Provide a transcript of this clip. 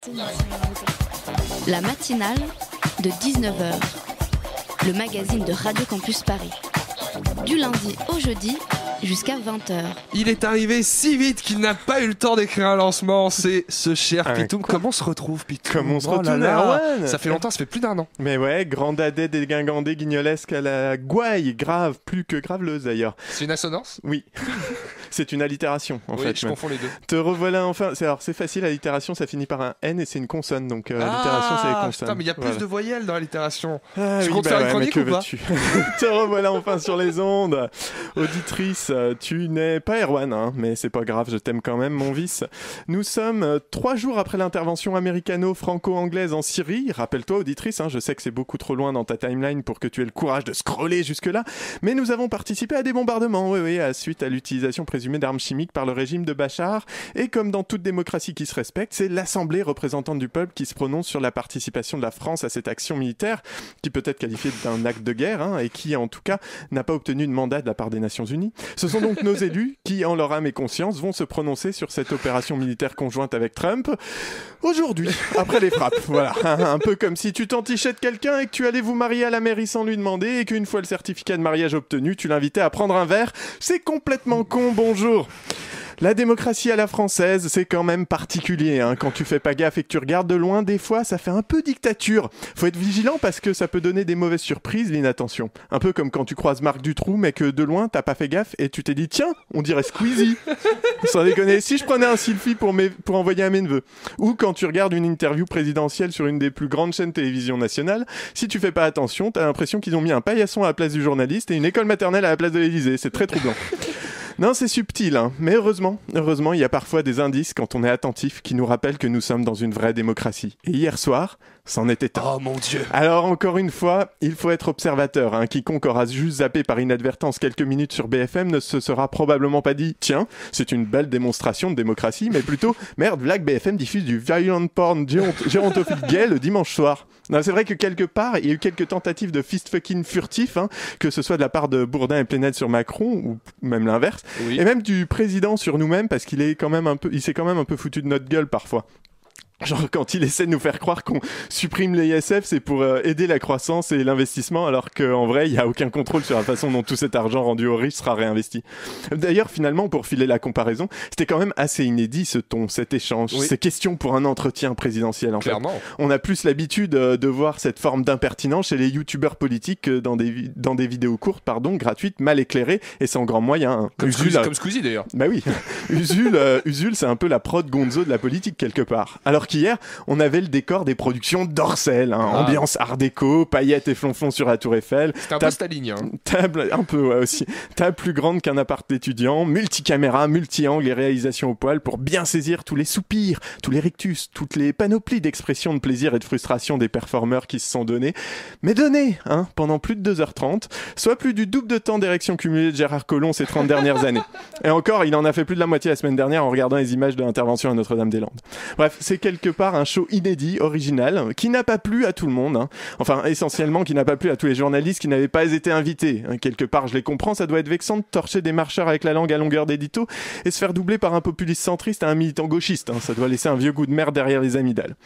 La matinale de 19h, le magazine de Radio Campus Paris. Du lundi au jeudi jusqu'à 20h. Il est arrivé si vite qu'il n'a pas eu le temps d'écrire un lancement. C'est ce cher Pitoum. Comment on se retrouve, Pitoum? Comment on se retrouve, Erwan? Ça fait longtemps, ça fait plus d'1 an. Mais ouais, grandadais, dégingandé, guignolesque à la gouaille. Grave, plus que graveleuse d'ailleurs. C'est une assonance? Oui. C'est une allitération en fait. Je confonds les deux. Te revoilà enfin. C'est facile, l'allitération ça finit par un N et c'est une consonne. Donc allitération c'est les consonnes. Putain, mais il y a plus de voyelles dans l'allitération. Tu comptes faire une chronique ou pas? Te revoilà enfin sur les ondes. Auditrice, tu n'es pas Erwan, hein, mais c'est pas grave, je t'aime quand même, mon vice. Nous sommes 3 jours après l'intervention américano-franco-anglaise en Syrie. Rappelle-toi, auditrice, hein, je sais que c'est beaucoup trop loin dans ta timeline pour que tu aies le courage de scroller jusque-là, mais nous avons participé à des bombardements, suite à l'utilisation présumée d'armes chimiques par le régime de Bachar. Et comme dans toute démocratie qui se respecte, c'est l'Assemblée représentante du peuple qui se prononce sur la participation de la France à cette action militaire, qui peut être qualifiée d'un acte de guerre, hein, et qui, en tout cas, n'a pas obtenu de mandat de la part des Nations Unies. Ce sont donc nos élus qui, en leur âme et conscience, vont se prononcer sur cette opération militaire conjointe avec Trump aujourd'hui, après les frappes. Voilà, un peu comme si tu t'entichais de quelqu'un et que tu allais vous marier à la mairie sans lui demander et qu'une fois le certificat de mariage obtenu, tu l'invitais à prendre un verre. C'est complètement con, bonjour. La démocratie à la française, c'est quand même particulier, hein. Quand tu fais pas gaffe et que tu regardes de loin, des fois, ça fait un peu dictature. Faut être vigilant parce que ça peut donner des mauvaises surprises, l'inattention. Un peu comme quand tu croises Marc Dutroux, mais que de loin, t'as pas fait gaffe et tu t'es dit, tiens, on dirait Squeezie. Sans déconner, si je prenais un selfie pour envoyer à mes neveux. Ou quand tu regardes une interview présidentielle sur une des plus grandes chaînes télévision nationales, si tu fais pas attention, t'as l'impression qu'ils ont mis un paillasson à la place du journaliste et une école maternelle à la place de l'Élysée. C'est très troublant. Non, c'est subtil, hein. Mais heureusement, il y a parfois des indices quand on est attentif qui nous rappellent que nous sommes dans une vraie démocratie. Et hier soir, c'en était temps. Oh mon Dieu. Alors encore une fois, il faut être observateur, hein. Quiconque aura juste zappé par inadvertance quelques minutes sur BFM ne se sera probablement pas dit « Tiens, c'est une belle démonstration de démocratie », mais plutôt « Merde, là que BFM diffuse du violent porn gérontophile gay le dimanche soir ». Non, c'est vrai que quelque part, il y a eu quelques tentatives de fist-fucking furtif, hein, que ce soit de la part de Bourdin et Plenel sur Macron, ou même l'inverse, et même du président sur nous-mêmes, parce qu'il est quand même il s'est quand même un peu foutu de notre gueule parfois. Genre quand il essaie de nous faire croire qu'on supprime les ISF, c'est pour aider la croissance et l'investissement, alors qu'en vrai, il n'y a aucun contrôle sur la façon dont tout cet argent rendu aux riches sera réinvesti. D'ailleurs, finalement, pour filer la comparaison, c'était quand même assez inédit ce ton, cet échange, ces questions pour un entretien présidentiel. En Clairement. fait. On a plus l'habitude de voir cette forme d'impertinence chez les youtubeurs politiques dans des vidéos courtes, gratuites, mal éclairées et sans grands moyens. Hein. Comme Squeezie d'ailleurs. Bah oui, Usul, c'est un peu la prod gonzo de la politique quelque part. Alors qu'hier, on avait le décor des productions d'Orcel, hein, ambiance art déco, paillettes et flonflons sur la Tour Eiffel. C'était un peu Staline, hein. Table, un peu, aussi. Table plus grande qu'un appart d'étudiant, multicaméra, multi-angle et réalisation au poil pour bien saisir tous les soupirs, tous les rictus, toutes les panoplies d'expressions de plaisir et de frustration des performeurs qui se sont donnés. Mais donnés, hein, pendant plus de 2h30, soit plus du double de temps d'érection cumulée de Gérard Collomb ces 30 dernières années. Et encore, il en a fait plus de la moitié la semaine dernière en regardant les images de l'intervention à Notre-Dame-des-Landes. Bref, c'est quelque part un show inédit, original, qui n'a pas plu à tout le monde, hein. Enfin, essentiellement, qui n'a pas plu à tous les journalistes qui n'avaient pas été invités. Hein. Quelque part, je les comprends, ça doit être vexant de torcher des marcheurs avec la langue à longueur d'édito et se faire doubler par un populiste centriste et un militant gauchiste. Hein. Ça doit laisser un vieux goût de merde derrière les amygdales.